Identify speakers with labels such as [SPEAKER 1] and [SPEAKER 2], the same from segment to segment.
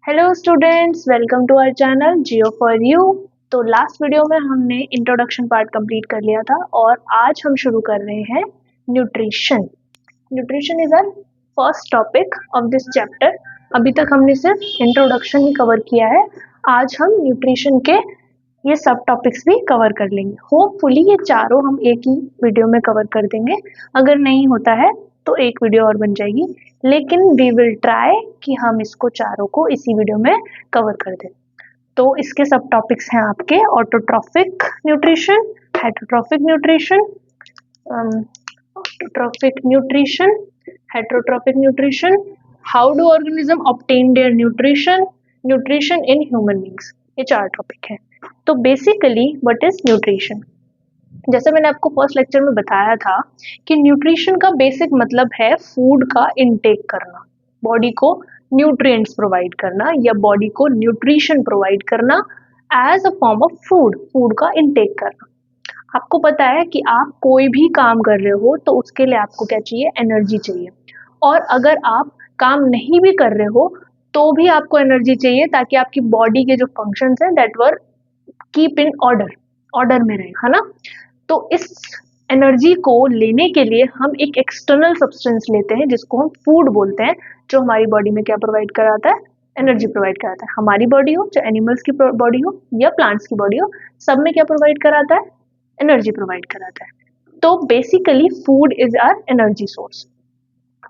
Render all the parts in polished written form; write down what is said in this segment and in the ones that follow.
[SPEAKER 1] Hello students, welcome to our channel Jio for you. तो last video में हमने introduction part complete कर लिया था और आज हम शुरू कर रहे हैं nutrition. Nutrition is our first topic of this chapter. अभी तक हमने सिर्फ इंट्रोडक्शन ही कवर किया है। आज हम न्यूट्रिशन के ये सब टॉपिक्स भी कवर कर लेंगे। होपफुली ये चारों हम एक ही वीडियो में कवर कर देंगे। अगर नहीं होता है तो एक वीडियो और बन जाएगी, लेकिन वी विल ट्राई कि हम इसको चारों को इसी वीडियो में कवर कर दें। तो इसके सब टॉपिक्स हैं आपके autotrophic nutrition, heterotrophic nutrition, autotrophic nutrition, heterotrophic nutrition, how do organism obtain their nutrition, nutrition in human beings. ये चार टॉपिक हैं। तो बेसिकली व्हाट इज न्यूट्रिशन? जैसे मैंने आपको फर्स्ट लेक्चर में बताया था कि न्यूट्रिशन का बेसिक मतलब है फूड का इनटेक करना, बॉडी को न्यूट्रिएंट्स प्रोवाइड करना या बॉडी को न्यूट्रिशन प्रोवाइड करना as a form of food, food का इनटेक करना। आपको पता है कि आप कोई भी काम कर रहे हो तो उसके लिए आपको क्या चाहिए? एनर्जी चाहिए। और अगर आप काम नहीं भी कर रहे हो तो भी आपको एनर्जी चाहिए ताकि आपकी बॉडी के जो फंक्शंस हैं that were keep in order में रहे, है ना। तो इस एनर्जी को लेने के लिए हम एक एक्सटर्नल सब्सटेंस लेते हैं जिसको हम फूड बोलते हैं, जो हमारी बॉडी में क्या प्रोवाइड कराता है? एनर्जी प्रोवाइड कराता है। हमारी बॉडी हो चाहे एनिमल्स की बॉडी हो या प्लांट्स की बॉडी हो, सब में क्या प्रोवाइड कराता है? एनर्जी प्रोवाइड कराता है। तो basically food is our energy source.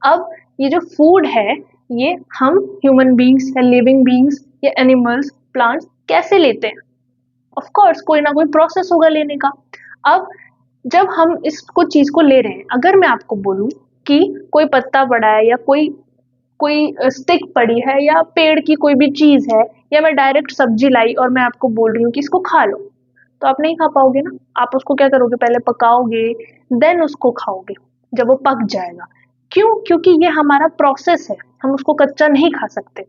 [SPEAKER 1] अब ये जो फूड है ये हम ह्यूमन बींग्स या लिविंग बींग्स या एनिमल्स, प्लांट्स कैसे लेते हैं? ऑफ कोर्स कोई ना कोई प्रोसेस होगा लेने का। अब जब हम इसको चीज को ले रहे हैं, अगर मैं आपको बोलूं कि कोई पत्ता पड़ा है या कोई कोई स्टिक पड़ी है या पेड़ की कोई भी चीज है, या मैं डायरेक्ट सब्जी लाई और मैं आपको बोल रही हूँ कि इसको खा लो, तो आप नहीं खा पाओगे ना। आप उसको क्या करोगे? पहले पकाओगे, देन उसको खाओगे जब वो पक जाएगा। क्यों? क्योंकि ये हमारा प्रोसेस है, हम उसको कच्चा नहीं खा सकते।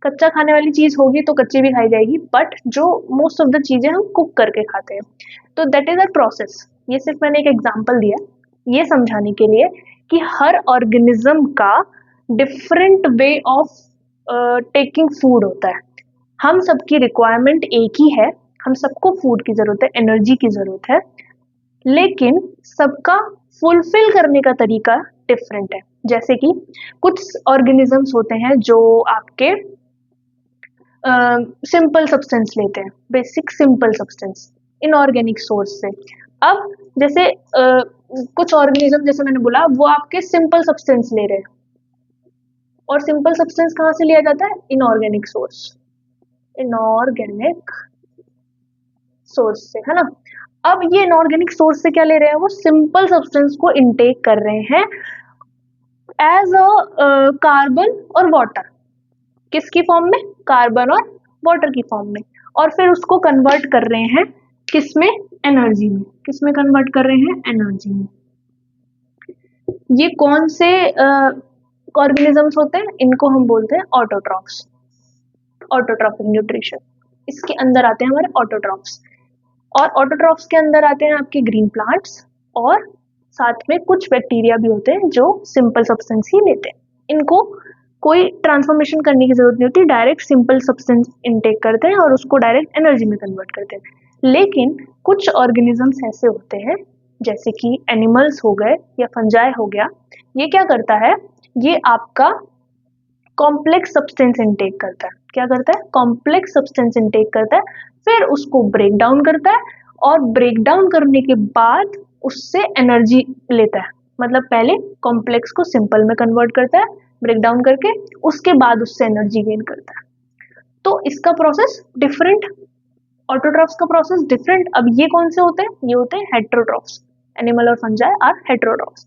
[SPEAKER 1] कच्चा खाने वाली चीज होगी तो कच्ची भी खाई जाएगी, बट जो मोस्ट ऑफ द चीजें हम कुक करके खाते हैं, तो दैट इज अ प्रोसेस। ये सिर्फ मैंने एक एग्जांपल दिया ये समझाने के लिए कि हर ऑर्गेनिज्म का different way of taking food होता है। हम सबकी रिक्वायरमेंट एक ही है, हम सबको फूड की जरूरत है, एनर्जी की जरूरत है, लेकिन सबका फुलफिल करने का तरीका डिफरेंट है। जैसे कि कुछ ऑर्गेनिजम्स होते हैं जो आपके सिंपल सब्सटेंस लेते हैं, basic simple substance inorganic source से। अब जैसे कुछ ऑर्गेनिज्म, जैसे मैंने बोला, वो आपके सिंपल सब्सटेंस ले रहे हैं, और सिंपल सब्सटेंस कहाँ से लिया जाता है? इनऑर्गेनिक सोर्स, इनऑर्गेनिक सोर्स से, है ना। अब ये इनऑर्गेनिक सोर्स से क्या ले रहे हैं? वो सिंपल सब्सटेंस को इनटेक कर रहे हैं एज अ कार्बन और वाटर। किसकी फॉर्म में? कार्बन और वाटर की फॉर्म में। और फिर उसको कन्वर्ट कर रहे हैं किसमें? एनर्जी में। किसमें कन्वर्ट कर रहे हैं? एनर्जी में। ये कौन से ऑर्गेनिजम्स होते हैं? इनको हम बोलते हैं ऑटोट्रॉफ्स, ऑटोट्रॉफिक न्यूट्रिशन। इसके अंदर आते हैं हमारे ऑटोट्रॉफ्स, और ऑटोट्रॉफ्स के अंदर आते हैं आपके ग्रीन प्लांट्स, और साथ में कुछ बैक्टीरिया भी होते हैं जो सिंपल सब्सटेंस ही लेते हैं। इनको कोई ट्रांसफॉर्मेशन करने की जरूरत नहीं होती, डायरेक्ट सिंपल सब्सटेंस इनटेक करते हैं और उसको डायरेक्ट एनर्जी में कन्वर्ट करते हैं। लेकिन कुछ ऑर्गेनिजम्स ऐसे होते हैं, जैसे कि एनिमल्स हो गए या फंजाई हो गया, ये क्या करता है? ये आपका कॉम्प्लेक्स सब्सटेंस इनटेक करता है। क्या करता है? कॉम्प्लेक्स सब्सटेंस इनटेक करता है, फिर उसको ब्रेक डाउन करता है, और ब्रेक डाउन करने के बाद उससे एनर्जी लेता है। मतलब पहले कॉम्प्लेक्स को सिंपल में कन्वर्ट करता है ब्रेक डाउन करके, उसके बाद उससे एनर्जी गेन करता है। तो इसका प्रोसेस डिफरेंट, ऑटोट्रॉफ्स का प्रोसेस डिफरेंट। अब ये कौन से होते हैं? ये होते हैं हेटेरोट्रॉफ्स। एनिमल और फंजाई आर हेटेरोट्रॉफ्स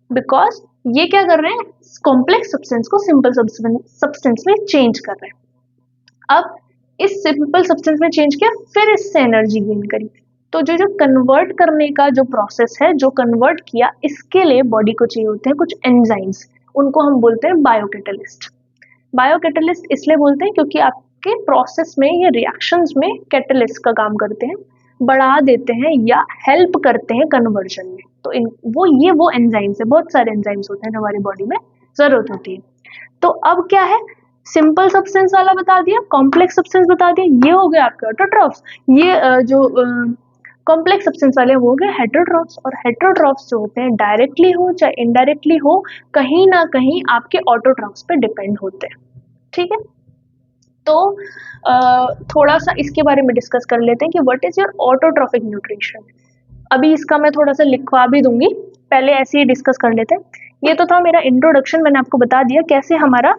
[SPEAKER 1] बिकॉज ये क्या कर रहे हैं? कॉम्प्लेक्स सब्सटेंस को सिंपल सब्सटेंस में चेंज कर रहे हैं। अब इस सिंपल सब्सटेंस में चेंज किया, फिर इससे एनर्जी गेन करी। तो जो जो कन्वर्ट करने का जो प्रोसेस है, जो कन्वर्ट किया, इसके लिए बॉडी को चाहिए होते हैं कुछ एंजाइम्स, उनको हम बोलते हैं बायोकैटलिस्ट। बायोकैटलिस्ट इसलिए बोलते हैं क्योंकि आपके प्रोसेस में ये रिएक्शंस में कैटलिस्ट का काम करते हैं, बढ़ा देते हैं या हेल्प करते हैं कन्वर्जन में। तो वो एंजाइम्स है, बहुत सारे एंजाइम्स होते हैं जो हमारी बॉडी में जरूरत होती है। तो अब क्या है? सिंपल सब्सटेंस वाला बता दिया, कॉम्प्लेक्स सब्सटेंस बता दिया, ये हो गया आपके ऑटोट्रॉफ्स। ये जो कॉम्प्लेक्स सब्सटेंस वाले वो हो गए हेटेरोट्रॉफ्स। और हेटेरोट्रॉफ्स जो होते हैं डायरेक्टली हो चाहे इनडायरेक्टली हो, कहीं ना कहीं आपके ऑटोट्रॉफ्स पे डिपेंड होते हैं। ठीक है, तो थोड़ा सा इसके बारे में डिस्कस कर लेते हैं कि what is your autotrophic nutrition. अभी इसका मैं थोड़ा सा लिखवा भी दूंगी, पहले ऐसे ही डिस्कस कर लेते हैं। ये तो था मेरा इंट्रोडक्शन, मैंने आपको बता दिया कैसे हमारा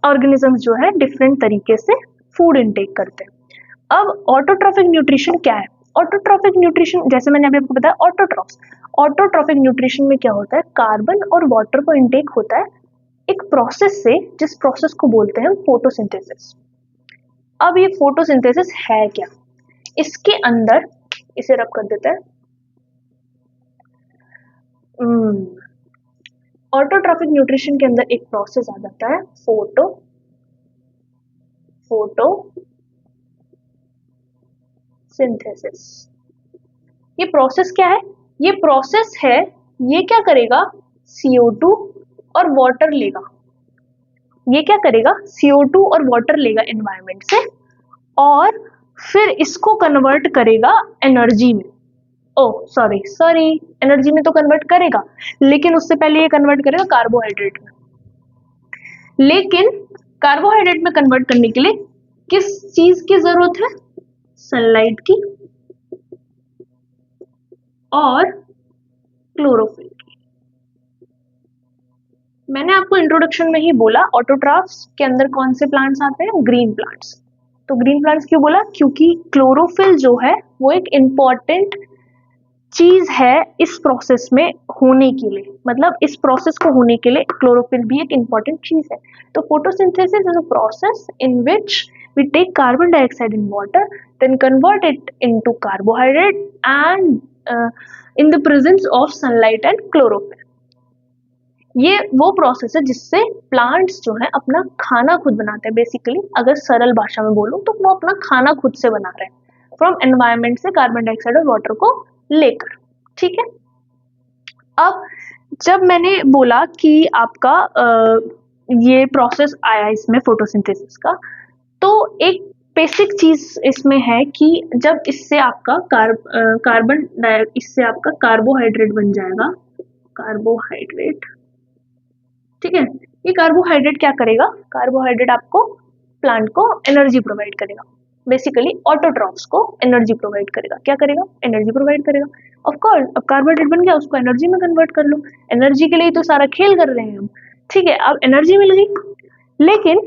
[SPEAKER 1] ऑर्गेनिज्म जो है डिफरेंट तरीके से फूड इनटेक करते हैं। अब ऑटोट्रॉफिक न्यूट्रिशन क्या है? ऑटोट्रॉफिक न्यूट्रिशन जैसे मैंने अभी आपको बताया ऑटोट्रॉफ्स। ऑटोट्रॉफिक न्यूट्रिशन में क्या होता है, कार्बन और वाटर को इनटेक होता है एक प्रोसेस से, जिस प्रोसेस को बोलते हैं फोटोसिंथेसिस। अब ये फोटोसिंथेसिस है क्या? इसके अंदर इसे रब कर देते हैं। ऑटोट्रॉफिक न्यूट्रिशन के अंदर एक प्रोसेस आ जाता है फोटोसिंथेसिस। ये प्रोसेस क्या है? ये प्रोसेस है, ये क्या करेगा, CO2 और वाटर लेगा। ये क्या करेगा, CO2 और वाटर लेगा एनवायरनमेंट से और फिर इसको कन्वर्ट करेगा एनर्जी में। सॉरी, एनर्जी में तो कन्वर्ट करेगा, लेकिन उससे पहले ये कन्वर्ट करेगा कार्बोहाइड्रेट में। लेकिन कार्बोहाइड्रेट में कन्वर्ट करने के लिए किस चीज की जरूरत है? सनलाइट की और क्लोरोफिल की। मैंने आपको इंट्रोडक्शन में ही बोला ऑटोट्रॉफ्स के अंदर कौन से प्लांट्स आते हैं, ग्रीन प्लांट्स। तो ग्रीन प्लांट्स क्यों बोला? क्योंकि क्लोरोफिल जो है वो एक इम्पॉर्टेंट चीज है इस प्रोसेस में होने के लिए, मतलब इस प्रोसेस को होने के लिए क्लोरोफिल भी एक इम्पॉर्टेंट चीज है। तो photosynthesis is a process in which we take carbon dioxide in water, then convert it into carbohydrate and in the presence of sunlight and chlorophyll. ये वो प्रोसेस है जिससे प्लांट्स जो है अपना खाना खुद बनाते हैं। बेसिकली अगर सरल भाषा में बोलूं तो वो अपना खाना खुद से बना रहे हैं फ्रॉम एनवायरनमेंट से कार्बन डाइऑक्साइड और वाटर को लेकर। ठीक है, अब जब मैंने बोला कि आपका ये प्रोसेस आया इसमें फोटोसिंथेसिस का, तो एक बेसिक चीज इसमें है कि जब इससे आपका इससे आपका कार्बोहाइड्रेट बन जाएगा, कार्बोहाइड्रेट। ठीक है, ये कार्बोहाइड्रेट क्या करेगा, कार्बोहाइड्रेट आपको प्लांट को एनर्जी प्रोवाइड करेगा। बेसिकली ऑटोट्रॉफ्स को एनर्जी प्रोवाइड करेगा। क्या करेगा? एनर्जी प्रोवाइड करेगा। ऑफ कोर्स, अब कार्बोहाइड्रेट बन गया, उसको एनर्जी में कन्वर्ट कर लो। एनर्जी के लिए तो सारा खेल कर रहे हैं हम। ठीक है, अब एनर्जी मिल गई, लेकिन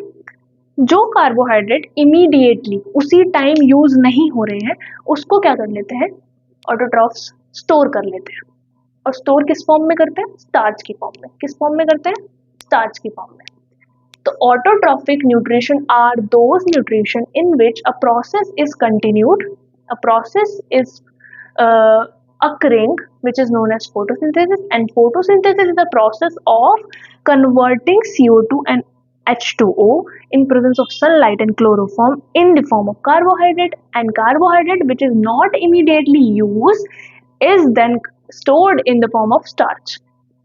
[SPEAKER 1] जो कार्बोहाइड्रेट इमीडिएटली उसी टाइम यूज नहीं हो रहे हैं उसको क्या कर लेते हैं, ऑटोट्रॉफ्स स्टोर कर लेते हैं। और स्टोर किस फॉर्म में करते हैं? स्टार्च की फॉर्म में। किस फॉर्म में करते हैं? स्टार्च की फॉर्म में। तो autotrophic nutrition are those nutrition in which a process is continued, a process is occurring, which is known as photosynthesis, and photosynthesis is the process of converting CO2 and H2O in presence of sunlight and chloroform in the form of carbohydrate, and carbohydrate which is not immediately used is then stored in the form of starch.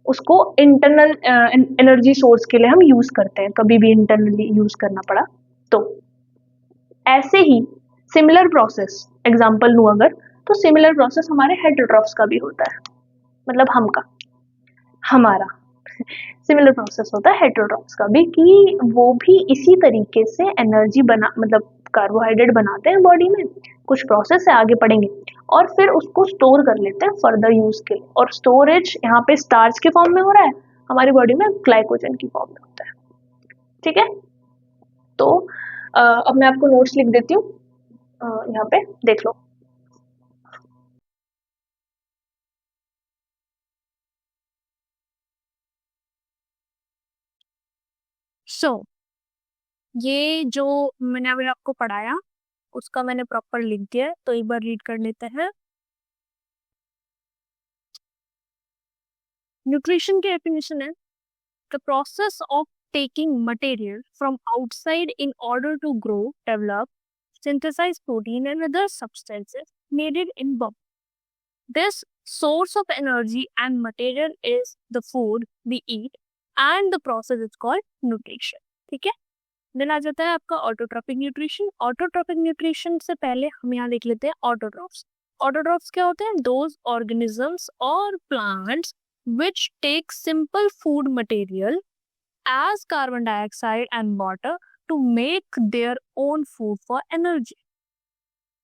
[SPEAKER 1] उसको internal energy source के लिए हम use करते हैं, कभी भी internally use करना पड़ा तो। ऐसे ही सिमिलर प्रोसेस एग्जांपल लूं अगर, तो सिमिलर प्रोसेस हमारे हेटेरोट्रॉफ्स का भी होता है, मतलब हमारा सिमिलर प्रोसेस होता है हेटेरोट्रॉफ्स का भी, कि वो भी इसी तरीके से एनर्जी बना, मतलब कार्बोहाइड्रेट बनाते हैं बॉडी में। कुछ प्रोसेस है, आगे पढ़ेंगे, और फिर उसको स्टोर कर लेते हैं फर्दर यूज के लिए। और स्टोरेज यहाँ पे स्टार्च के फॉर्म में हो रहा है, हमारी बॉडी में ग्लाइकोजन की फॉर्म में होता है। ठीक है, तो अब मैं आपको नोट्स लिख देती हूँ, यहाँ पे देख लो।
[SPEAKER 2] ये जो मैंने अभी आपको पढ़ाया उसका मैंने प्रॉपर लिख दिया है, तो एक बार रीड कर लेते हैं। न्यूट्रिशन की डेफिनेशन है the process of taking material from outside in order to grow, develop, synthesize protein and other substances needed in body. This source of energy and material is the food we eat, and the process is called nutrition. ठीक है। Then आ जाता है आपका autotrophic nutrition. Autotrophic nutrition से पहले हम यहाँ देख लेते हैं ऑटोट्रॉफ्स। ऑटोट्रॉफ्स क्या होते हैं? दोज ऑर्गेनिजम्स और plants which take simple food material as carbon dioxide and water to make their own food for energy.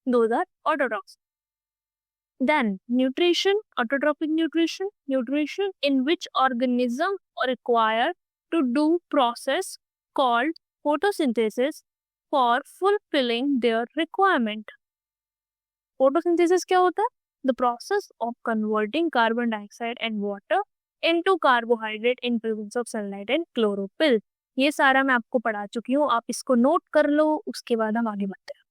[SPEAKER 2] Those are autotrophs. Then nutrition, autotrophic nutrition, nutrition in which organisms are required to do process called photosynthesis for fulfilling their requirement. Photosynthesis क्या होता है? The process of converting carbon dioxide and water into carbohydrate in presence of sunlight and chlorophyll. ये सारा मैं आपको पढ़ा चुकी हूँ, आप इसको नोट कर लो, उसके बाद हम आगे बढ़ते हैं।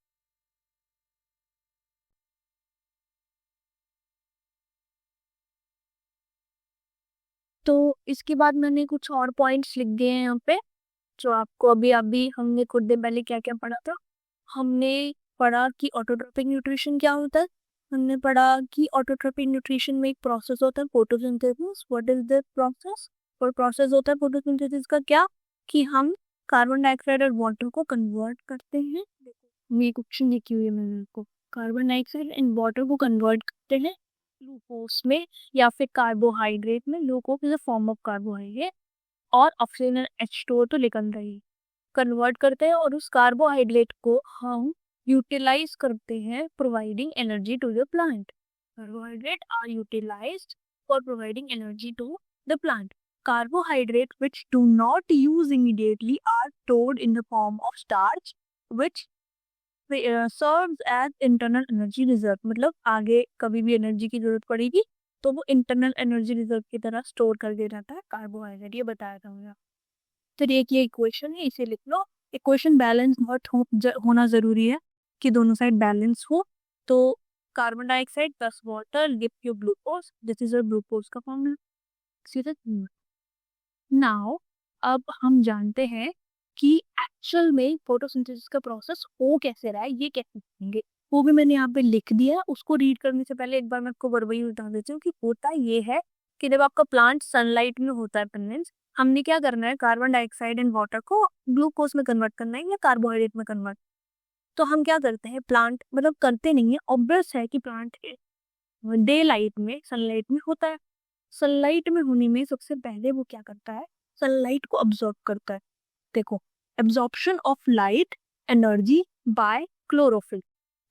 [SPEAKER 2] तो इसके बाद मैंने कुछ और पॉइंट्स लिख दिए हैं यहाँ पे, जो आपको अभी अभी हमने कुछ दिन पहले क्या क्या पढ़ा था। हमने पढ़ा कि ऑटोट्रोपिक न्यूट्रिशन क्या होता है। हमने पढ़ा कि ऑटोट्रोपिक न्यूट्रिशन में एक प्रोसेस होता है photosynthesis. What is the process? और प्रोसेस होता है फोटोसिंथेसिस का क्या, कि हम कार्बन डाइऑक्साइड और वाटर को कन्वर्ट करते हैं। देखो ये क्वेश्चन लिखी हुई है मैंने आपको, कार्बन डाइऑक्साइड एंड वाटर को कन्वर्ट करते हैं ग्लूकोज में या फिर कार्बोहाइड्रेट में। Glucose is a form of carbohydrate और ऑक्सीजन H2O तो निकल रही है, कन्वर्ट करते हैं और उस कार्बोहाइड्रेट को हम यूटिलाइज करते हैं providing energy to the plant. Carbohydrate are utilized for providing energy to the plant. Carbohydrate which do not use immediately are stored in the form of starch which serves as internal energy reserve। मतलब आगे कभी भी energy की जरूरत पड़ेगी तो वो internal energy reserve की तरह स्टोर करके रहता है कार्बोहाइड्रेट। ये बताया था मुझे। तो एक ये इक्वेशन है, इसे लिख लो। इक्वेशन बैलेंस बहुत होना जरूरी है कि दोनों साइड बैलेंस हो। तो carbon dioxide plus water give you glucose, this is glucose का फॉर्मूला। नाउ अब हम जानते हैं कि एक्चुअल में फोटोसिंथेसिस का प्रोसेस हो कैसे रहा है, ये कैसे देखेंगे। वो भी मैंने यहाँ पे लिख दिया। उसको रीड करने से पहले एक बार मैं आपको वर्बली बता देती हूँ कि होता ये है कि जब आपका प्लांट सनलाइट में होता है प्रेगनेंस, हमने क्या करना है, कार्बन डाइऑक्साइड एंड वाटर को ग्लूकोज में कन्वर्ट करना है या कार्बोहाइड्रेट में कन्वर्ट। तो हम क्या करते हैं, प्लांट मतलब करते नहीं है, ऑब्वियस है कि प्लांट डे लाइट में सनलाइट में होता है। सनलाइट में होने में सबसे पहले वो क्या करता है, सनलाइट को अब्सॉर्ब करता है। देखो, absorption of light energy by chlorophyll.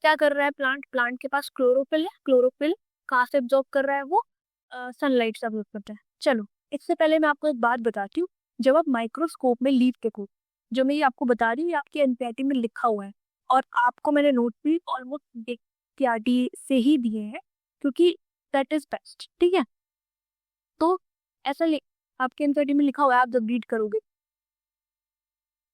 [SPEAKER 2] क्या कर रहा है प्लांट, प्लांट के पास क्लोरोफिल है। क्लोरोफिल कहाँ से एब्जॉर्ब कर रहा है, वो सनलाइट से एब्जॉर्ब करता है। चलो इससे पहले मैं आपको एक बात बताती हूँ। जब आप माइक्रोस्कोप में लीफ देखो, जो मैं ये आपको बता रही हूँ ये आपकी एनसीईआरटी में लिखा हुआ है और आपको मैंने नोट भी ऑलमोस्ट एनसीईआरटी से ही दिए हैं क्योंकि दैट इज बेस्ट, ठीक है। तो ऐसा आपके एनसीईआरटी में लिखा हुआ है, आप जब रीड करोगे,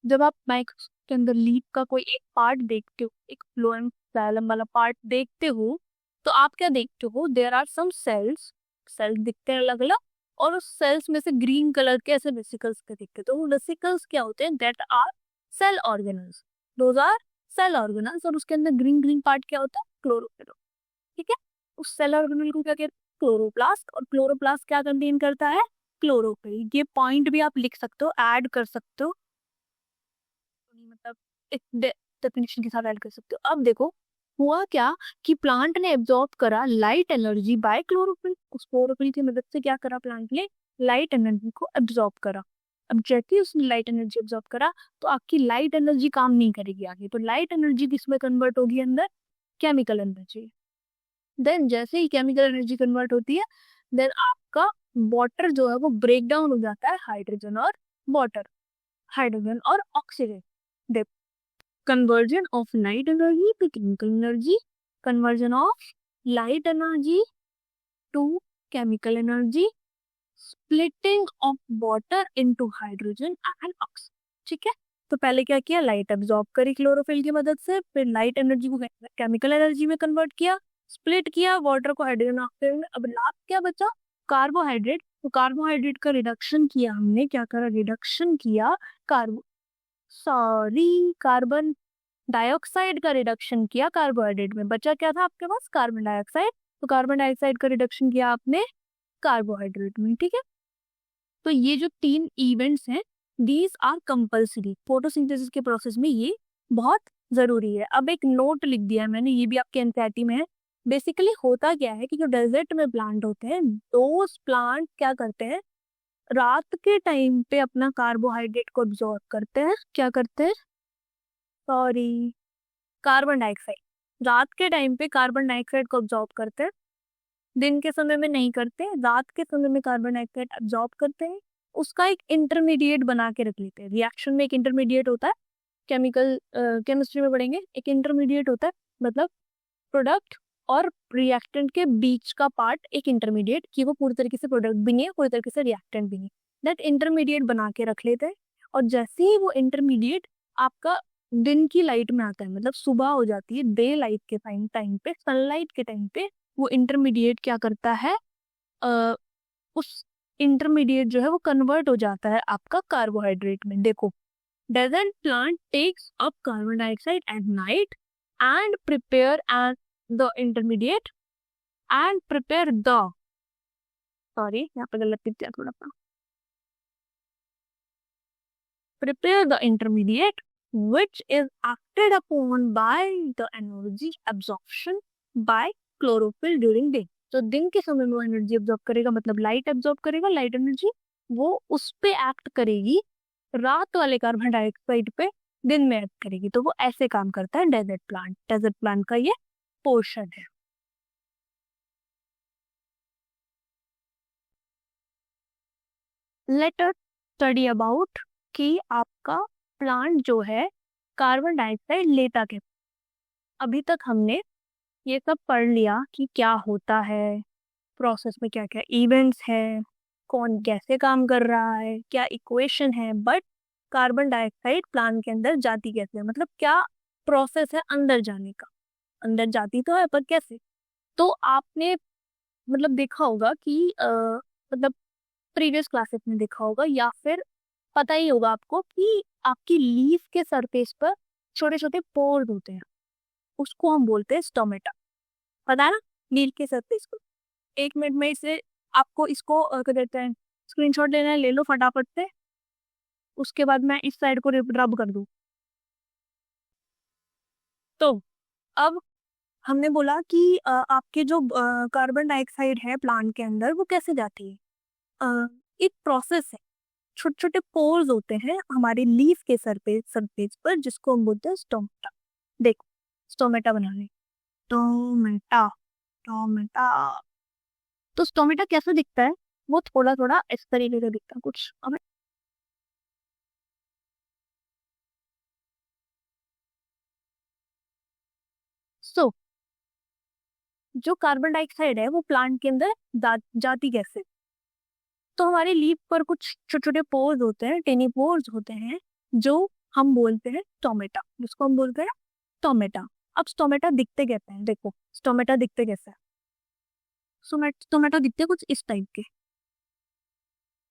[SPEAKER 2] जब आप माइक्रोस्कोप के अंदर लीफ का कोई एक पार्ट देखते हो, एक फ्लोएम जाइलम वाला पार्ट देखते हो, तो आप क्या देखते हो, there are some cells. Cells दिखते हैं अलग अलग और उस सेल्स में से ग्रीन कलर के ऐसे वेसिकल्स के दिखते हैं। तो वो वेसिकल्स क्या होते हैं, that are cell organelles. Those are cell organelles. और उसके अंदर ग्रीन ग्रीन पार्ट क्या होता है, क्लोरोफिल, ठीक है। उस सेल ऑर्गेनल को क्या कहते हैं, क्लोरोप्लास्ट। और क्लोरोप्लास्ट क्या कंटेन करता है, क्लोरोफिल। ये पॉइंट भी आप लिख सकते हो, ऐड कर सकते हो, मतलब एक डेफिनेशन के साथ ऐड कर सकते हो। अब देखो हुआ क्या कि प्लांट ने एब्जॉर्ब करा लाइट एनर्जी बाय क्लोरोफिल। उस क्लोरोफिल की मदद से क्या करा प्लांट ने, लाइट एनर्जी को एब्जॉर्ब करा। अब जैसे ही उसने लाइट एनर्जी एब्जॉर्ब करा तो आपकी लाइट एनर्जी काम नहीं करेगी आगे, तो लाइट एनर्जी किसमें कन्वर्ट होगी, अंदर केमिकल एनर्जी। देन जैसे ही केमिकल एनर्जी कन्वर्ट होती है, देन आपका वाटर जो है वो ब्रेक डाउन हो जाता है हाइड्रोजन और वाटर, हाइड्रोजन और oxygen. Conversion of light energy to chemical energy, conversion of light energy to chemical energy, splitting of water into hydrogen and oxygen, ठीक है। तो पहले क्या किया, लाइट एब्जॉर्ब करी क्लोरोफिल की मदद से, फिर लाइट एनर्जी को केमिकल एनर्जी में कन्वर्ट किया, स्प्लिट किया वाटर को हाइड्रोजन ऑक्सीजन। अब लास्ट क्या बचा, कार्बोहाइड्रेट। तो कार्बोहाइड्रेट का रिडक्शन किया हमने, क्या करा, रिडक्शन किया कार्बन डाइऑक्साइड का रिडक्शन किया कार्बोहाइड्रेट में। बचा क्या था आपके पास, कार्बन डाइऑक्साइड। तो कार्बन डाइऑक्साइड का रिडक्शन किया आपने कार्बोहाइड्रेट में, ठीक है। तो ये जो तीन इवेंट्स हैं दीज आर कंपल्सरी, फोटोसिंथेसिस के प्रोसेस में ये बहुत जरूरी है। अब एक नोट लिख दिया है मैंने, ये भी आपके एनसीईआरटी में है। बेसिकली होता क्या है कि जो डेजर्ट में प्लांट होते हैं, दोस प्लांट क्या करते हैं, रात के टाइम पे अपना कार्बोहाइड्रेट को अब्सॉर्ब करते हैं। क्या करते हैं, सॉरी, कार्बन डाइऑक्साइड। रात के टाइम पे कार्बन डाइऑक्साइड को अब्सॉर्ब करते हैं, दिन के समय में नहीं करते, रात के समय में कार्बन डाइऑक्साइड अब्सॉर्ब करते हैं, उसका एक इंटरमीडिएट बना के रख लेते हैं। रिएक्शन में एक इंटरमीडिएट होता है, केमिकल केमिस्ट्री में पढ़ेंगे, एक इंटरमीडिएट होता है, मतलब प्रोडक्ट और रिएक्टेंट के बीच का पार्ट एक इंटरमीडिएट, कि वो पूरी तरीके से प्रोडक्ट भी नहीं है, पूरी तरीके से रिएक्टेंट भी नहीं, दैट इंटरमीडिएट बना के रख लेते हैं। और जैसे ही वो इंटरमीडिएट आपका दिन की लाइट में आता है, मतलब सुबह हो जाती है, डे लाइट के टाइम पे, सनलाइट के टाइम पे, वो इंटरमीडिएट क्या करता है, उस इंटरमीडिएट जो है वो कन्वर्ट हो जाता है आपका कार्बोहाइड्रेट में। देखो, desert plant takes up carbon dioxide at night and prepare and the intermediate and prepare the, sorry यहाँ पे गलत लिख दिया थोड़ा सा, prepare the intermediate which is acted upon by the energy absorption by chlorophyll during day। तो दिन के समय में वो एनर्जी एब्जॉर्ब करेगा, मतलब लाइट एब्जॉर्ब करेगा, लाइट एनर्जी वो उस पे एक्ट करेगी, रात वाले कार्बन डाइऑक्साइड पे दिन में एक्ट करेगी। तो वो ऐसे काम करता है डेजर्ट प्लांट। डेजर्ट प्लांट का ये पोर्शन है। लेट अस स्टडी अबाउट कि आपका प्लांट जो है कार्बन डाइऑक्साइड लेता कैसे। अभी तक हमने ये सब पढ़ लिया कि क्या होता है, प्रोसेस में क्या क्या इवेंट्स है, कौन कैसे काम कर रहा है, क्या इक्वेशन है, बट कार्बन डाइऑक्साइड प्लांट के अंदर जाती कैसे है, मतलब क्या प्रोसेस है अंदर जाने का। अंदर जाती तो है पर कैसे। तो आपने मतलब देखा होगा कि मतलब प्रीवियस क्लासेस में देखा होगा, या फिर पता ही होगा आपको कि आपकी लीफ के सरफेस पर छोटे छोटे पोर्स होते हैं, उसको हम बोलते हैं स्टोमेटा। पता है ना, लीफ के सरफेस को। 1 मिनट में इसे आपको इसको क्या कहते हैं, स्क्रीनशॉट लेना है, ले लो फटाफट से। उसके बाद मैं इस साइड को रब कर दूं। तो अब हमने बोला कि आपके जो कार्बन डाइऑक्साइड है प्लांट के अंदर वो कैसे जाती है। एक प्रोसेस है, छोटे छोटे पोर्स होते हैं हमारे लीफ के सरफेस सरफेस पर, जिसको हम बोलते हैं स्टोमेटा। देखो, स्टोमेटा बनाने, टोमेटा, टोमेटा। तो स्टोमेटा कैसा दिखता है, वो थोड़ा थोड़ा इस तरीके का दिखता है कुछ। अब सो जो कार्बन डाइऑक्साइड है वो प्लांट के अंदर जाती कैसे। तो हमारे लीफ पर कुछ छोटे छोटे पोर्स होते हैं, टेनी पोर्स होते हैं, जो हम बोलते हैं टोमेटा, जिसको हम बोलते हैं टोमेटा। अब स्टोमेटा दिखते कैसे हैं, देखो स्टोमेटा दिखते कैसे हैं। स्टोमेटा दिखते कुछ इस टाइप के,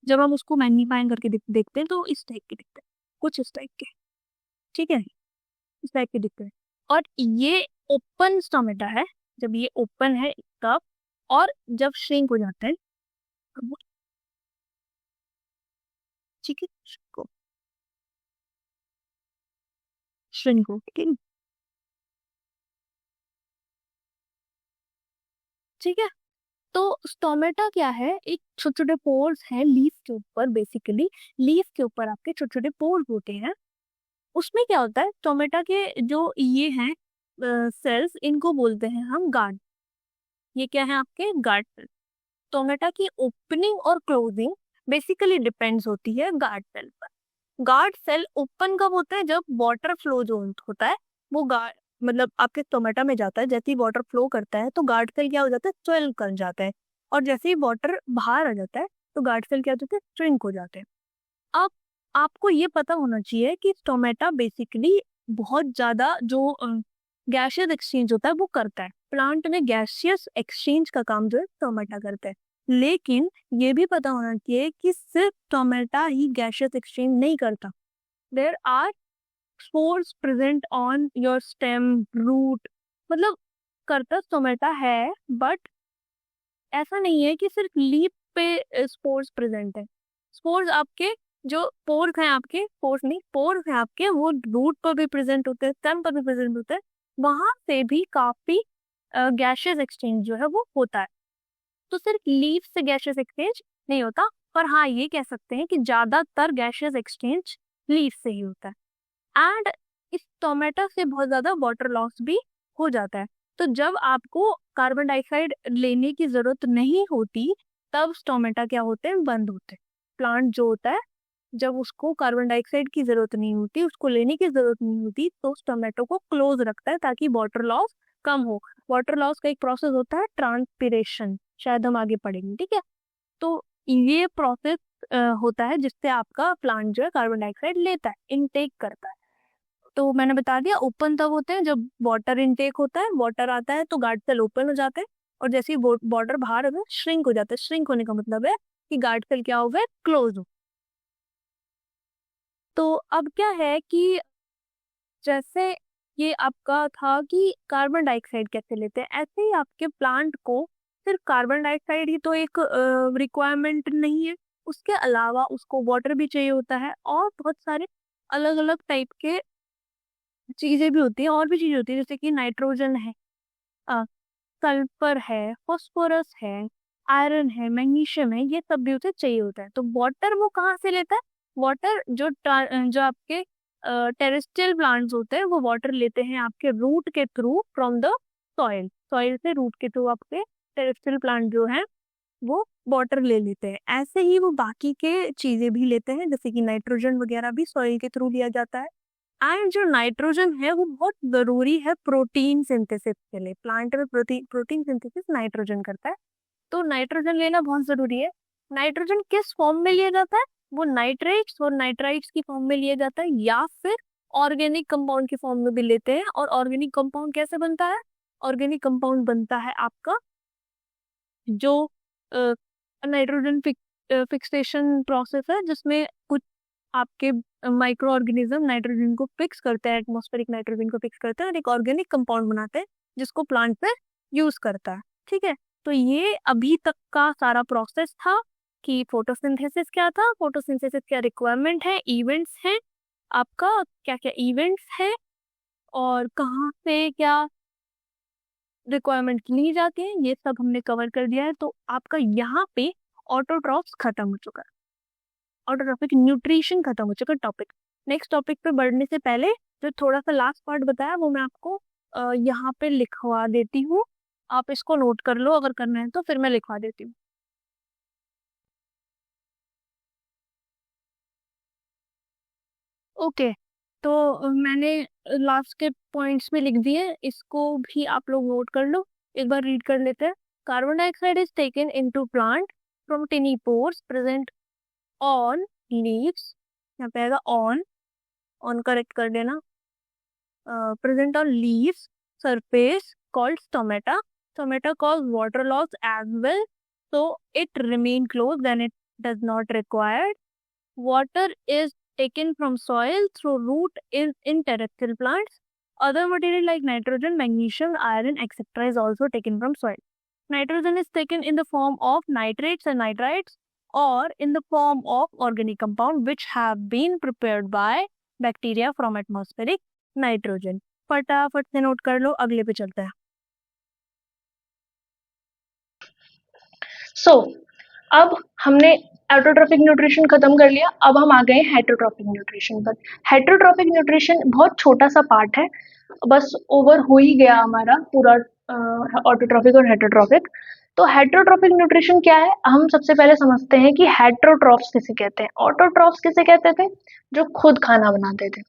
[SPEAKER 2] जब हम उसको मैग्नीफाइंग करके देखते हैं तो इस टाइप के दिखते हैं, कुछ इस टाइप के, ठीक है, इस टाइप के दिखते हैं। और ये ओपन स्टोमेटा है, जब ये ओपन है तब, और जब श्रिंक हो जाता है तब वो, ठीक है, श्रिंक हो, ठीक है। तो स्टोमेटा क्या है, एक छोटे छोटे पोर्स हैं लीफ के ऊपर, बेसिकली लीफ के ऊपर आपके छोटे छोटे पोर्स होते हैं। उसमें क्या होता है, टोमेटा के जो ये हैं सेल्स, इनको बोलते हैं हम गार्ड। ये क्या है आपके गार्ड सेल। टोमेटा की ओपनिंग और क्लोजिंग बेसिकली डिपेंड्स होती है गार्ड सेल पर। गार्ड सेल ओपन कब होता है, जब वाटर फ्लो जो होता है वो गार्ड मतलब आपके टोमेटा में जाता है, जैसे ही वाटर फ्लो करता है तो गार्ड सेल क्या हो जाता है, स्वेल कर जाता है। और जैसे ही वाटर बाहर आ जाता है तो गार्ड सेल क्या हो जाते हैं, श्रिंक हो जाते हैं। अब आपको ये पता होना चाहिए कि टोमेटा बेसिकली बहुत ज्यादा जो गैसियस एक्सचेंज होता है वो करता है। प्लांट में गैसियस एक्सचेंज का काम जो है टोमेटा करता है। लेकिन ये भी पता होना चाहिए कि सिर्फ टोमेटा ही गैसियस एक्सचेंज नहीं करता। There are spores present on your stem, root, मतलब करता टोमेटा है, बट ऐसा नहीं है कि सिर्फ लीफ पे स्पोर्स प्रेजेंट है। स्पोर्स आपके जो पोर्स हैं आपके, पोर्स नहीं, पोर्स हैं आपके, वो रूट पर भी प्रेजेंट होते हैं, स्टेम पर भी प्रेजेंट होते हैं, वहां से भी काफी गैसेस एक्सचेंज जो है वो होता है। तो सिर्फ लीफ से गैसेस एक्सचेंज नहीं होता, पर हाँ ये कह सकते हैं कि ज्यादातर गैसेस एक्सचेंज लीफ से ही होता है। एंड इस टोमेटो से बहुत ज्यादा वाटर लॉस भी हो जाता है। तो जब आपको कार्बन डाइऑक्साइड लेने की जरूरत नहीं होती, तब टोमेटो क्या होते हैं, बंद होते हैं। प्लांट जो होता है, जब उसको कार्बन डाइऑक्साइड की जरूरत नहीं होती, उसको लेने की जरूरत नहीं होती, तो उस टोमेटो को क्लोज रखता है ताकि वाटर लॉस कम हो। वाटर लॉस का एक प्रोसेस होता है ट्रांसपिरेशन, शायद हम आगे पढ़ेंगे, ठीक है। तो ये प्रोसेस होता है जिससे आपका प्लांट जो है कार्बन डाइऑक्साइड लेता है, इनटेक करता है। तो मैंने बता दिया, ओपन तब होते हैं जब वाटर इनटेक होता है, वाटर आता है तो गार्ड सेल ओपन हो जाते हैं, और जैसे ही वाटर बाहर होता है श्रिंक हो जाता है। श्रिंक होने का मतलब है कि गार्ड सेल क्या हो गए, क्लोज हो। तो अब क्या है कि जैसे ये आपका था कि कार्बन डाइऑक्साइड कैसे लेते हैं, ऐसे ही आपके प्लांट को सिर्फ कार्बन डाइऑक्साइड ही तो एक रिक्वायरमेंट नहीं है, उसके अलावा उसको वाटर भी चाहिए होता है, और बहुत सारे अलग अलग टाइप के चीजें भी होती हैं, और भी चीजें होती है, जैसे कि नाइट्रोजन है, सल्फर है, फास्फोरस है, आयरन है, मैग्नीशियम है, ये सब भी उसे चाहिए होता है। तो वाटर वो कहाँ से लेता है, वाटर जो आपके टेरेस्ट्रियल प्लांट्स होते हैं वो वाटर लेते हैं आपके रूट के through from the soil. Soil से रूट के थ्रू आपके टेरेस्ट्रियल प्लांट जो है वो वाटर ले लेते हैं। ऐसे ही वो बाकी के चीजें भी लेते हैं, जैसे कि नाइट्रोजन वगैरह भी सॉइल के थ्रू लिया जाता है। एंड जो नाइट्रोजन है वो बहुत जरूरी है प्रोटीन सिंथेसिस के लिए। प्लांट में प्रोटीन सिंथेसिस नाइट्रोजन करता है, तो नाइट्रोजन लेना बहुत जरूरी है। नाइट्रोजन किस फॉर्म में लिया जाता है, वो नाइट्रेट्स और नाइट्राइट्स की फॉर्म में लिया जाता है, या फिर ऑर्गेनिक कंपाउंड की फॉर्म में भी लेते हैं। और ऑर्गेनिक कंपाउंड कैसे बनता है, ऑर्गेनिक कंपाउंड बनता है आपका जो नाइट्रोजन फिक्सेशन प्रोसेस है, जिसमें कुछ आपके माइक्रो ऑर्गेनिज्म नाइट्रोजन को फिक्स करते हैं, एटमॉस्फेरिक नाइट्रोजन को फिक्स करते हैं और एक ऑर्गेनिक कंपाउंड बनाते हैं जिसको प्लांट पे यूज करता है, ठीक है। तो ये अभी तक का सारा प्रोसेस था कि फोटोसिंथेसिस क्या था, फोटोसिंथेसिस क्या रिक्वायरमेंट है, इवेंट्स हैं आपका, क्या क्या इवेंट्स है और कहाँ से क्या रिक्वायरमेंट ली जाती है, ये सब हमने कवर कर दिया है। तो आपका यहाँ पे ऑटोट्रॉफ्स खत्म हो चुका है, ऑटोट्रॉफिक न्यूट्रिशन खत्म हो चुका टॉपिक। नेक्स्ट टॉपिक पे बढ़ने से पहले जो थोड़ा सा लास्ट पार्ट बताया वो मैं आपको यहाँ पे लिखवा देती हूँ, आप इसको नोट कर लो, अगर करना है तो फिर मैं लिखवा देती हूँ। ओके, तो मैंने लास्ट के पॉइंट्स में लिख दिए, इसको भी आप लोग नोट कर लो, एक बार रीड कर लेते हैं। Carbon dioxide is taken into plant from टिनी pores present on leaves, यहाँ पे आएगा ऑन करेक्ट कर देना, present on leaves surface called stomata. Stomata cause water loss as well, so it remain closed then it does not require. Water is taken from soil through root in terrestrial plants. Other material like nitrogen, magnesium, iron, etc. is also taken from soil. Nitrogen is taken in the form of nitrates and nitrites or in the form of organic compound which have been prepared by bacteria from atmospheric nitrogen. फटाफट से note कर लो, अगले पे चलते हैं।
[SPEAKER 1] सो अब हमने autotrophic nutrition खत्म कर लिया, अब हम आ गए हेटरोट्रॉफिक न्यूट्रिशन पर। हेटरोट्रॉफिक न्यूट्रिशन बहुत छोटा सा पार्ट है, बस ओवर हो ही गया हमारा पूरा ऑटोट्रॉफिक और हेटरोट्रॉफिक। तो हेटरोट्रॉफिक न्यूट्रिशन क्या है, हम सबसे पहले समझते हैं कि हेटरोट्रॉफ्स किसे कहते हैं, ऑटोट्रॉफ्स किसे कहते थे, जो खुद खाना बनाते थे,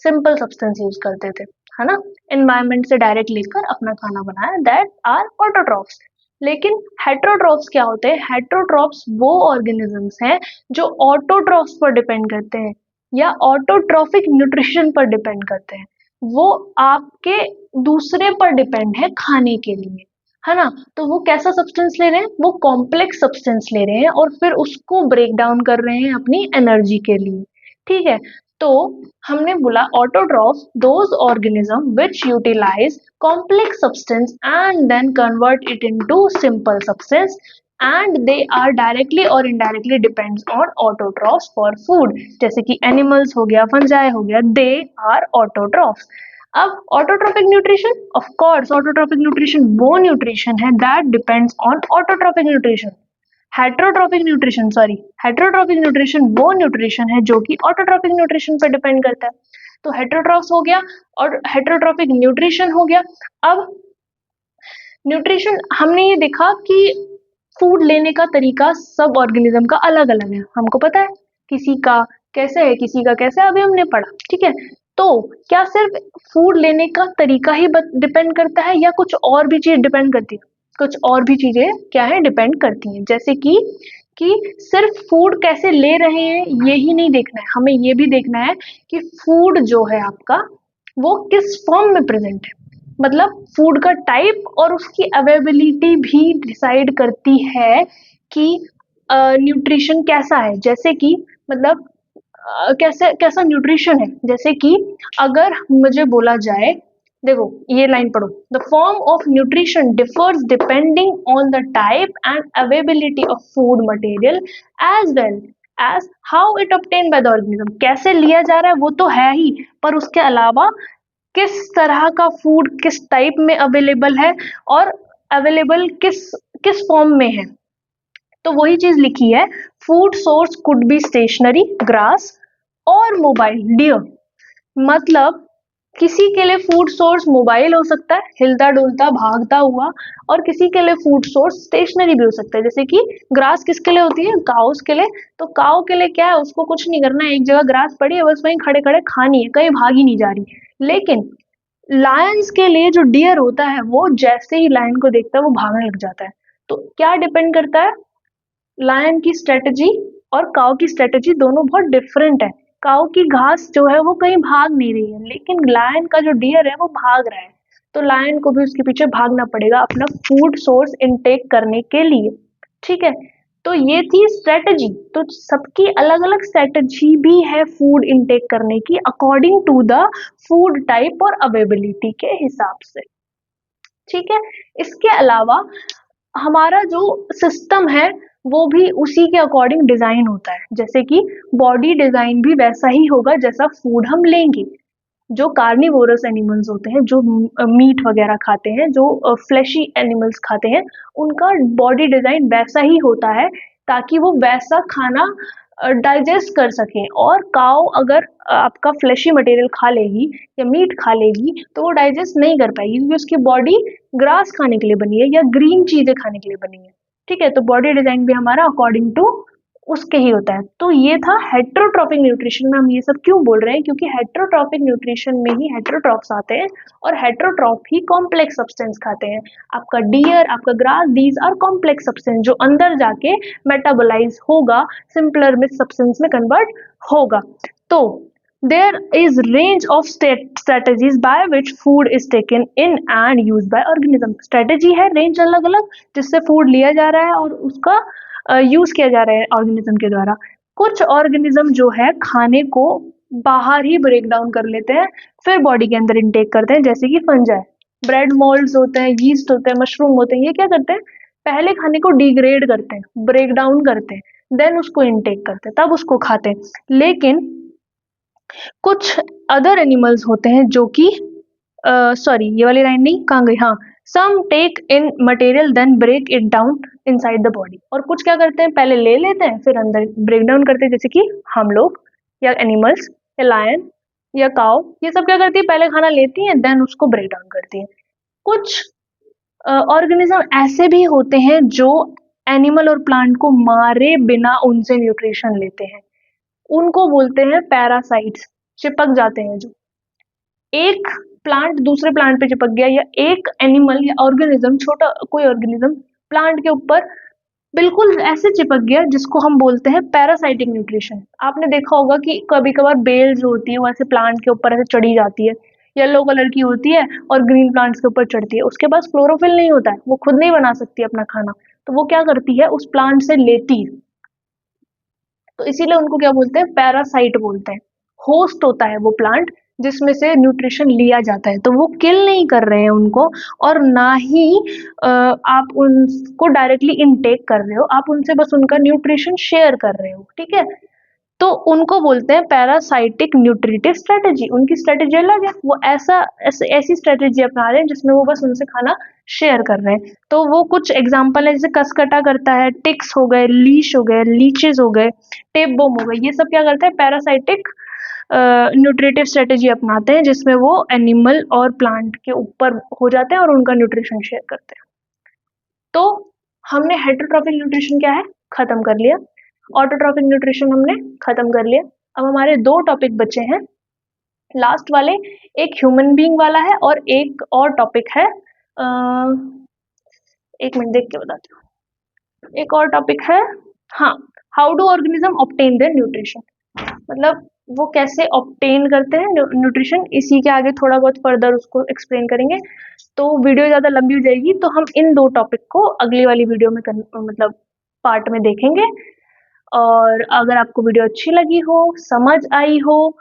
[SPEAKER 1] सिंपल सब्सटेंस यूज करते थे, है ना, एनवायरनमेंट से डायरेक्ट लेकर अपना खाना बनाया, दैट आर ऑटोट्रॉफ्स। लेकिन हेटरोट्रॉफ्स क्या होते हैं, हेटरोट्रॉफ्स वो ऑर्गेनिजम्स हैं जो ऑटोट्रॉफ्स पर डिपेंड करते हैं या ऑटोट्रॉफिक न्यूट्रिशन पर डिपेंड करते हैं। वो आपके दूसरे पर डिपेंड है खाने के लिए, है ना। तो वो कैसा सब्सटेंस ले रहे हैं, वो कॉम्प्लेक्स सब्सटेंस ले रहे हैं और फिर उसको ब्रेक डाउन कर रहे हैं अपनी एनर्जी के लिए, ठीक है। तो हमने बोला autotrophs those organism which utilize complex substance and then convert it into simple substance and they are directly or indirectly depends on autotrophs for food. जैसे कि animals हो गया, fungi हो गया, they are autotrophs. अब autotrophic nutrition, of course autotrophic nutrition वो nutrition है that depends on autotrophic nutrition. Heterotrophic nutrition, sorry, heterotrophic nutrition वो न्यूट्रिशन है जो कि ऑटोट्रॉपिक न्यूट्रिशन पर डिपेंड करता है. तो हेट्रोट्रॉफ्स हो गया और हेट्रोट्रॉपिक न्यूट्रिशन हो गया. अब न्यूट्रिशन हमने ये देखा कि फूड लेने का तरीका सब ऑर्गेनिज्म का अलग अलग है. हमको पता है किसी का कैसे है, किसी का कैसे है, अभी हमने पढ़ा. ठीक है, तो क्या सिर्फ फूड लेने का तरीका ही डिपेंड करता है या कुछ और भी चीज डिपेंड करती है? कुछ और भी चीजें क्या है डिपेंड करती हैं. जैसे कि सिर्फ फूड कैसे ले रहे हैं ये ही नहीं देखना है, हमें ये भी देखना है कि फूड जो है आपका वो किस फॉर्म में प्रेजेंट है. मतलब फूड का टाइप और उसकी अवेलेबिलिटी भी डिसाइड करती है कि न्यूट्रिशन कैसा है. जैसे कि मतलब कैसे कैसा न्यूट्रिशन है. जैसे कि अगर मुझे बोला जाए, देखो ये लाइन पढ़ो, the form of nutrition differs depending on the type and availability of food material as well as how it obtain by the organism. कैसे लिया जा रहा है वो तो है ही, पर उसके अलावा किस तरह का फूड किस टाइप में अवेलेबल है और अवेलेबल किस किस फॉर्म में है. तो वही चीज लिखी है, food source could be stationary grass और मोबाइल डियर. मतलब किसी के लिए फूड सोर्स मोबाइल हो सकता है, हिलता डुलता भागता हुआ, और किसी के लिए फूड सोर्स स्टेशनरी भी हो सकता है. जैसे कि ग्रास किसके लिए होती है? काउस के लिए. तो काउ के लिए क्या है, उसको कुछ नहीं करना है, एक जगह ग्रास पड़ी है बस वहीं खड़े खड़े खानी है, कहीं भागी नहीं जा रही. लेकिन लायंस के लिए जो डियर होता है वो जैसे ही लायन को देखता है वो भागने लग जाता है. तो क्या डिपेंड करता है, लायन की स्ट्रेटजी और काऊ की स्ट्रेटजी दोनों बहुत डिफरेंट है. काऊ की घास जो है वो कहीं भाग नहीं रही है, लेकिन लायन का जो डियर है वो भाग रहा है. तो लायन को भी उसके पीछे भागना पड़ेगा अपना फूड सोर्स इनटेक करने के लिए. ठीक है, तो ये थी स्ट्रेटजी. तो सबकी अलग अलग स्ट्रेटजी भी है फूड इनटेक करने की according to the food type और अवेलेबिलिटी के हिसाब से. ठीक है, इसके अलावा हमारा जो सिस्टम है वो भी उसी के अकॉर्डिंग डिजाइन होता है. जैसे कि बॉडी डिजाइन भी वैसा ही होगा जैसा फूड हम लेंगे. जो कार्निवोरस एनिमल्स होते हैं, जो मीट वगैरह खाते हैं, जो फ्लैशी एनिमल्स खाते हैं, उनका बॉडी डिजाइन वैसा ही होता है ताकि वो वैसा खाना डाइजेस्ट कर सकें. और काऊ अगर आपका फ्लैशी मटेरियल खा लेगी या मीट खा लेगी तो वो डाइजेस्ट नहीं कर पाएगी क्योंकि उसकी बॉडी ग्रास खाने के लिए बनी है या ग्रीन चीजें खाने के लिए बनी है. ठीक है, तो बॉडी डिजाइन भी हमारा अकॉर्डिंग टू उसके ही होता है. तो ये था हेट्रोट्रॉपिक न्यूट्रिशन में. हम ये सब क्यों बोल रहे हैं, क्योंकि हेट्रोट्रॉपिक न्यूट्रिशन में ही हेट्रोट्रॉफ्स आते हैं और हेट्रोट्रॉफ ही कॉम्प्लेक्स सब्सटेंस खाते हैं. आपका डियर, आपका grass, these are complex substance जो अंदर जाके मेटाबोलाइज होगा, सिंपलर में सब्सटेंस में कन्वर्ट होगा. तो there is range of strategies by which food is taken in and used by organism. strategy है range अलग अलग जिससे food लिया जा रहा है और उसका यूज किया जा रहा है ऑर्गेनिज्म के द्वारा. कुछ ऑर्गेनिज्म जो है खाने को बाहर ही ब्रेक डाउन कर लेते हैं फिर बॉडी के अंदर इनटेक करते हैं. जैसे कि फंजाई, ब्रेड मोल्ड्स होते हैं, यीस्ट होते हैं, मशरूम होते हैं, ये क्या करते हैं, पहले खाने को डिग्रेड करते हैं, ब्रेक डाउन करते हैं, देन उसको इनटेक करते हैं, तब उसको खाते हैं. लेकिन कुछ अदर एनिमल्स होते हैं जो कि सॉरी ये वाली लाइन नहीं, कहाँ गई, हाँ, some take in material then break it down inside the body. और कुछ क्या करते हैं, पहले ले लेते हैं फिर अंदर ब्रेक डाउन करते हैं. जैसे कि हम लोग या एनिमल्स या लायन या काउ, ये सब क्या करती है, पहले खाना लेती हैं देन उसको ब्रेक डाउन करती है. कुछ ऑर्गेनिज्म ऐसे भी होते हैं जो एनिमल और प्लांट को मारे बिना उनसे न्यूट्रिशन लेते हैं. उनको बोलते हैं पैरासाइट्स. चिपक जाते हैं जो, एक प्लांट दूसरे प्लांट पे चिपक गया या एक एनिमल या ऑर्गेनिज्म, छोटा कोई ऑर्गेनिज्म प्लांट के ऊपर बिल्कुल ऐसे चिपक गया जिसको हम बोलते हैं पैरासाइटिक न्यूट्रिशन. आपने देखा होगा कि कभी कभार बेल जो होती है वो ऐसे प्लांट के ऊपर ऐसे चढ़ी जाती है, येलो कलर की होती है और ग्रीन प्लांट्स के ऊपर चढ़ती है. उसके पास क्लोरोफिल नहीं होता है, वो खुद नहीं बना सकती अपना खाना, तो वो क्या करती है, उस प्लांट से लेती है. तो इसीलिए उनको क्या बोलते हैं, पैरासाइट बोलते हैं. होस्ट होता है वो प्लांट जिसमें से न्यूट्रिशन लिया जाता है, तो वो किल नहीं कर रहे हैं उनको, और ना ही आप उनको डायरेक्टली इनटेक कर रहे हो, आप उनसे बस उनका न्यूट्रिशन शेयर कर रहे हो, ठीक है। तो उनको बोलते हैं पैरासाइटिक न्यूट्रिटिव स्ट्रेटेजी। उनकी स्ट्रेटेजी अलग है, वो ऐसी स्ट्रेटेजी अपना रहे हैं जिसमें वो बस उनसे खाना शेयर कर रहे हैं। तो वो कुछ एग्जांपल है, जैसे कसकटा करता है, टिक्स हो गए, लीश हो गए, लीचेस हो गए, टेप बोम हो गए, ये सब क्या करते हैं, पैरासाइटिक न्यूट्रिटिव स्ट्रेटेजी अपनाते हैं, जिसमें वो एनिमल और प्लांट के ऊपर हो जाते हैं और उनका न्यूट्रिशन शेयर करते हैं। तो हमने हेटरोट्रॉफिक न्यूट्रिशन क्या है, खत्म कर लिया। ऑटोट्रॉफिक न्यूट्रिशन हमने खत्म कर लिया। अब हमारे दो टॉपिक बचे हैं लास्ट वाले, एक ह्यूमन बीइंग वाला है और एक और टॉपिक है, एक मिनट देख के बताती हूँ। एक और टॉपिक है, हाँ, how do organism obtain their nutrition, मतलब वो कैसे ऑब्टेन करते हैं न्यूट्रिशन। इसी के आगे थोड़ा बहुत फर्दर उसको एक्सप्लेन करेंगे। तो वीडियो ज़्यादा लंबी हो जाएगी, तो हम इन दो टॉपिक को अगली वाली वीडियो में मतलब पार्ट में देखेंगे। और अगर आपको वीडियो अच्छी लगी हो, समझ आई हो,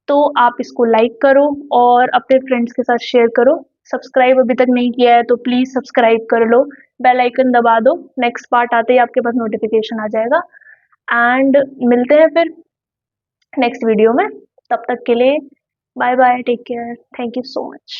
[SPEAKER 1] तो आप इसको लाइक करो और अपने फ्रेंड्स के साथ शेयर करो। सब्सक्राइब अभी तक नहीं किया है तो प्लीज़ सब्सक्राइब कर लो, बेल आइकन दबा दो, नेक्स्ट पार्ट आते ही आपके पास नोटिफिकेशन आ जाएगा। एंड मिलते हैं फिर नेक्स्ट वीडियो में, तब तक के लिए bye bye, take care, thank you so much.